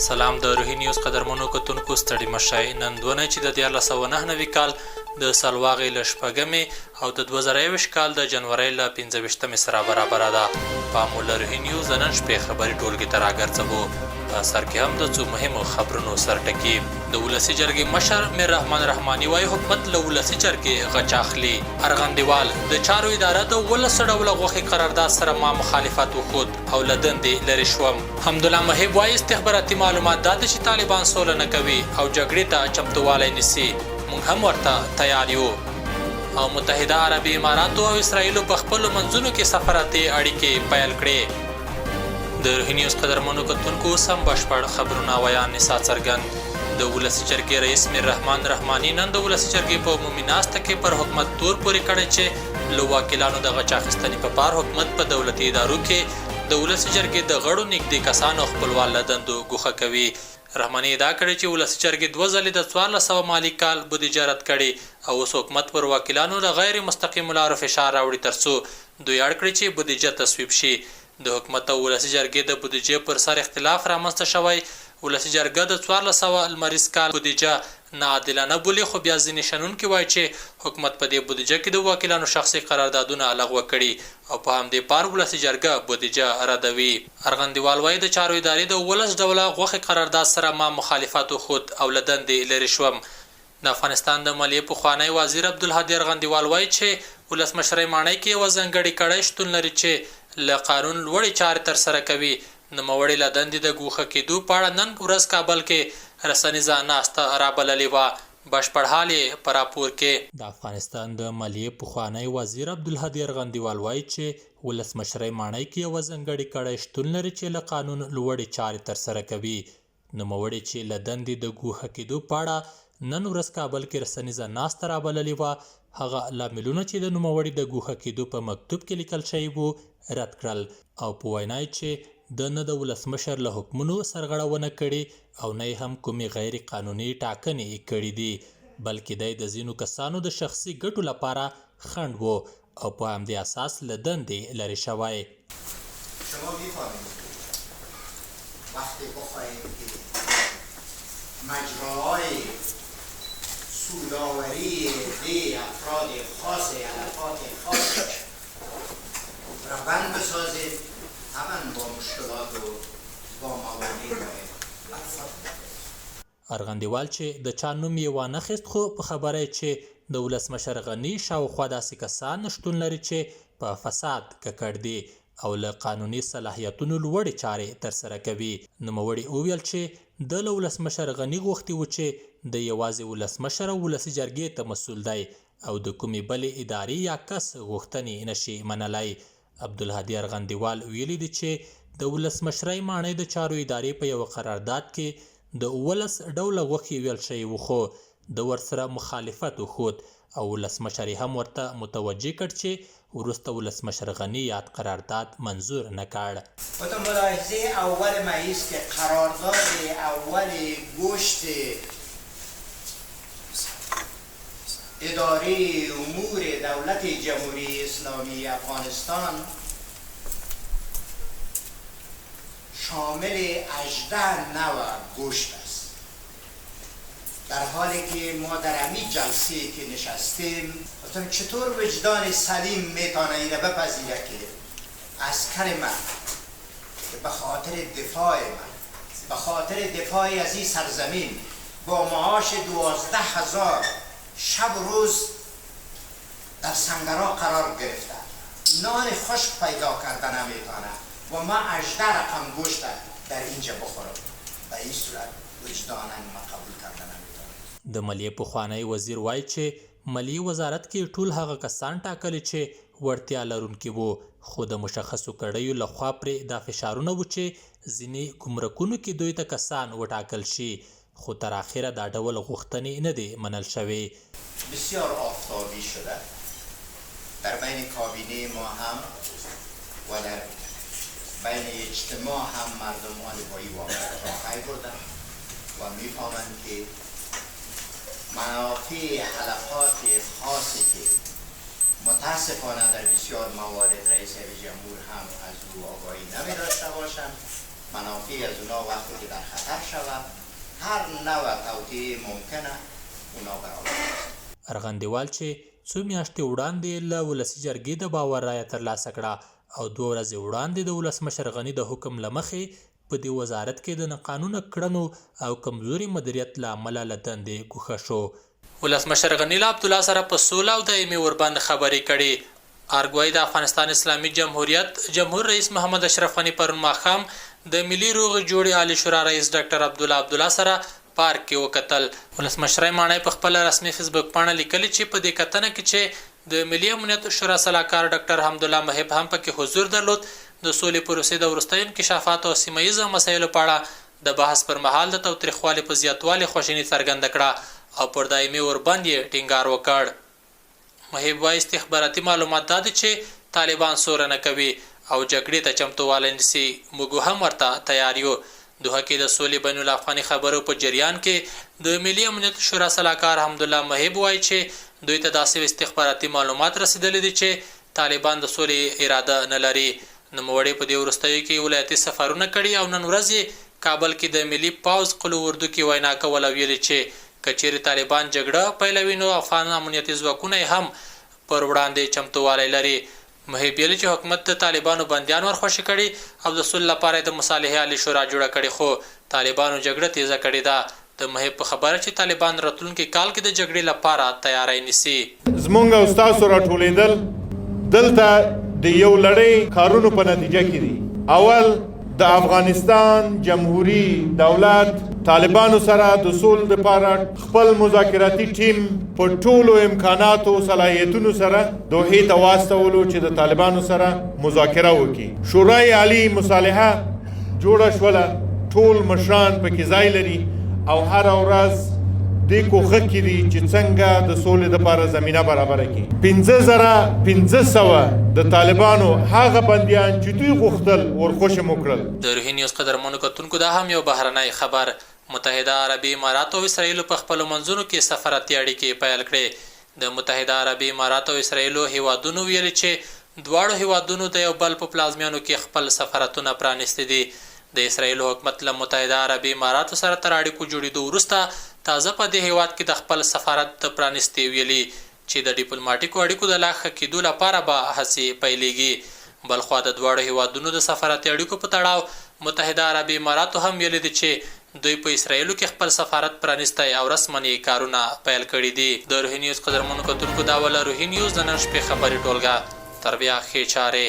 سلام د روهي نیوز قدرمنو کتونکو ستړي مشئ نن دونه چې د 1499 کال د سالواغې له شپږمې او د 2021 کال د جنورۍ له 15مې سره برابره ده. په مو له روهي نیوز د نن شپې خبري ټولګې ته راګرځوو. په سر کې هم د څو مهمو خبرونو سرټکي. د ولسي جرګې مشر میر رحمان رحماني وايي حکومت له ولسي جرګې غچ اخلي. ارغندیوال د چارو اداره د 12 ډوله غوښې قرارداد سره ما مخالفت وښود او له دندې لرې شوم. حمدالله محب وايي استخباراتي معلومات دا دي چې طالبان سوله نه کوي او جګړې ته چمتووالی نیسي. موږ هم ورته تیار یو. او متحده عربي اماراتو او اسرائیلو په خپلو منځونو کې سفارتي اړیکې پیل کړې. د روهي نیوز قدرمنو کتونکو سم بشپړ خبرونه ویان نسا څرګند. د ولسي جرګې رئیس میر رحمان رحماني نن د ولسي جرګې په عمومي ناسته کې پر حکومت تور پورې کړی چې له واکیلانو د غچ اخیستنې په پار حکومت په دولتي ادارو کې د ولسي جرګې د غړو نږدې کسانو خپلوان له دندو ګوښه کوي. رحماني ادعا کړې چې ولسي جرګې 2 ځلې د 1400 مالي کال بودیجه رد کړې او اوس حکومت پر واکیلانو له غیر مستقیم لارو فشار راوړي ترڅو دوی اړ کړي چې بودیجه تصویب شي. د حکومت او ولسي جرګې د بودیجې پر سر اختلاف رامنځته شوی. ولسي جرګه د 1400 لمریز کال بودیجه ناعادلانه بولي، خو بیا ځینې شنونکي وایي چې حکومت په دې بودیجه کې د واکیلانو شخصي قراردادونه لغوه کړي او په همدې پار ولسي جرګه بودیجه ردوي. ارغندیوال وایي د چارو ادارې د 12 ډوله غوښې قرارداد سره ما مخالفت وښود او له دندې لرې شوم. د افغانستان د مالیې پخوانی وزیر عبدالهادي ارغندیوال وایي چې ولسمشرۍ ماڼۍ کې یوه ځانګړې کړۍ شتون لري چې له قانون لوړې چارې ترسره کوي. نوموړي له دندې د ګوښه کېدو په اړه نن ورځ کابل کې رسنیزه ناسته رابللې وه. بشپړ حال یې په راپور کې. د افغانستان د مالیې پخوانی وزیر عبدالهادي ارغندیوال وایي چې ولسمشرۍ ماڼۍ کې یوه ځانګړې کړۍ شتون لري چې له قانون لوړې چارې ترسره کوي. نوموړي چې له دندې د ګوښه کېدو په اړه نن ورځ کابل کې رسنیزه ناسته رابللې وه هغه لاملونه چې د نوموړي د ګوښه کېدو په مکتوب کې لیکل شوي وو رد کړل او په وینا یې چې د نه د ولسمشر له حکمونو سرغړونه کړې او نه هم کومې غیر قانوني ټاکنې کړې دي، بلکې دی د ځینو کسانو د شخصي ګټو لپاره خنډ و او په همدې اساس له دندې لرې شوی. شما می‌فهمید وقتی بخواهید که مجراهای سودآوری عده افراد خاص علفات خاص را بند بسازید طبعا با مشکلات و با موانع باید. ارغندیوال چې د چا نوم یې وانخیست خو په خبره چې د ولسمشر غني شاوخوا داسې کسان شتون لري چې په فساد ککړ دي او له قانوني صلاحیتونو لوړې چارې ترسره کوي. نوموړي وویل چې د له ولسمشر غني غوښتي و چې د یوازې ولسمشر او ولسي جرګې ته مسؤل دی او د کومې بلې ادارې یا کس غوښتنې نشي منلی. عبدالهادي ارغندیوال ویلي دي چې د ولسمشرۍ ماڼۍ د چارو ادارې په یوه قرارداد کې د 12 ډوله غوښې ویل شوي وو خو د ورسره مخالفت وښود او ولسمشر هم ورته متوجه کړ چې وروسته ولسمشر غني یاد قرارداد منظور نه کړ. با ملاحظه اول ماییست که قرارداد اول گوشت اداره امور دولت جمهوری اسلامی افغانستان شامل 18 نوع گوشت است. در حالی که ما در همین جلسه که نشستیم گفتم چطور وجدان سلیم میتونه اینو بپذیره که عسکر من که به خاطر دفاع من به خاطر دفاع از این سرزمین با معاش 12,000 شب و روز در سنگرها قرار گرفته نان خشک پیدا کرده نمیتونه و ما 18 رقم گوشت در اینجا بخورم به این صورت وجدانا ما قبول کرده نمیتونه. د مالیې پخوانی وزیر وایي چې مالیې وزارت کې ټول هغه کسان ټاکلي چې وړتیا لرونکي وو خو د مشخصو کړیو لخوا پرې دا فشارونه وو چې ځینې ګمرکونو کې دوی ته کسان وټاکل شي خو تر اخره دا ډول غوښتنې نه دی منل شوی. بسیار آفتابی شده در بین کابینه ما هم و در بین اجتماع هم مردم آن با این واقعیت را پی بردن و میفهمند که منافع حلقات خاصی که متاسفانه در بسیار موارد رئیس جمهور هم از او آگاهی نمی داشته باشند منافع از اونا وقتی که در خطر شود هر نوع توطئه ممکنه اونا برابر است. ارغندیوال چې څو میاشتې وړاندې له ولسي جرګې د باور رایه ترلاسه کړه او 2 ورځې وړاندې د ولسمشر غني د حکم له مخې په دې وزارت کې د ناقانونه کړنو او کمزوري مدیریت له امله له دندې ګوښه شو. ولسمشر غني له عبدالله سره په سوله او دایمي ورباندې خبرې کړې. ارګوای د افغانستان اسلامي جمهوریت جمهور رئیس محمد اشرف غني پرون ماښام د ملي روغې جوړې عالی شورا رئیس ډاکټر عبدالله سره پارک کې وکتل. ولسمشر ماڼۍ په خپل رسمي فیسبوک پاڼه لیکلي چې په دې کتنه کې چې د ملي امنیت شورا سلاکار ډاکټر حمدالله محب هم پکې حضور درلود، د سولې پروسې د وروستیو انکشافاتو او سیمه ییزو مسایلو په اړه د بحث پر مهال د تاوتریخوالي په زیاتوالي خواشیني څرګنده کړه او پر دایمي ورباندې ټینګار وکړ. محب وایي استخباراتي معلومات دا دي چې طالبان سوره نه کوي او جګړې ته چمتووالی نیسي. موږ هم ورته تیار یو. دوحه کې د سولې بین الافغاني خبرو په جریان کې د ملي امنیت شورا سلاکار حمدالله محب وایي چې دوی ته داسې استخباراتي معلومات رسیدلي دي چې طالبان د سولې اراده نه لري. نوموړي په دې وروستیو کې ولایتي سفرونه کړي او نن ورځ کابل کې د ملي پوځ قلو اردو کې وینا کوله، ویلي چې کچېرې طالبان جګړه پیلوي نو افغان امنیتي ځواکونه هم پر وړاندې چمتووالی لري. محب ویلي چې حکومت د طالبانو بندیان ورخوشي کړي او د صلح لپاره د مصالحې عالی شورا جوړه کړې، خو طالبانو جګړه تیزه کړې ده. د محب په خبره چې طالبان راتلونکي کال کې د جګړې لپاره تیاری نیسي. زمونږ او ستاسو راټولېدل دلته د یو لړۍ کارونو په نتیجه کې دي. اول د افغانستان جمهوری دولت طالبانو سره د صلح لپاره خپل مذاکراتي ټیم په ټولو امکاناتو صلاحیتونو سره دوحې ته واستولو چې د طالبانو سره مذاکره وکړي. شورای عالی مصالحه جوړه شوله، ټول مشران پکې ځای لري او هر ورځ دې کوښښ کې دي چې څنګه د سولې لپاره زمینه برابره کړي. 5500 د طالبانو هغه بندیان چې دوی غوښتل ورخوشي مو کړل. د روهي نیوز قدرمنو کتونکو دا هم یو بهرنی خبر. متحده عربي امارات او اسرائیل په خپلو منځونو کې سفارتي اړیکې پیل کړې. د متحده عربي امارات او اسرائیل هیوادونو ویلي چې دواړو هیوادونو د یو بل په پلازمینو کې خپل سفارتونه پرانیستي دي. د اسرائیل حکومت له متحده عربي اماراتو سره تر اړیکو جوړېدو وروسته تازه په دې هیواد کې د خپل سفارت پرانیستي ویلي چې د ډیپلوماټیکو اړیکو د لا ښه کېدو لپاره به هڅې پیلېږي. بلخوا د دواړو هیوادونو د سفارتي اړیکو په تړاو متحده عربي اماراتو هم ویلي دي چې دوی په اسرائیلو کې خپل سفارت پرانیستی او رسماً کارونه پیل کړي دي. د روهي نیوز قدرمنو کتونکو دا وله روهي نیوز د نن شپې خبري ټولګه. تر بیا ښې چارې.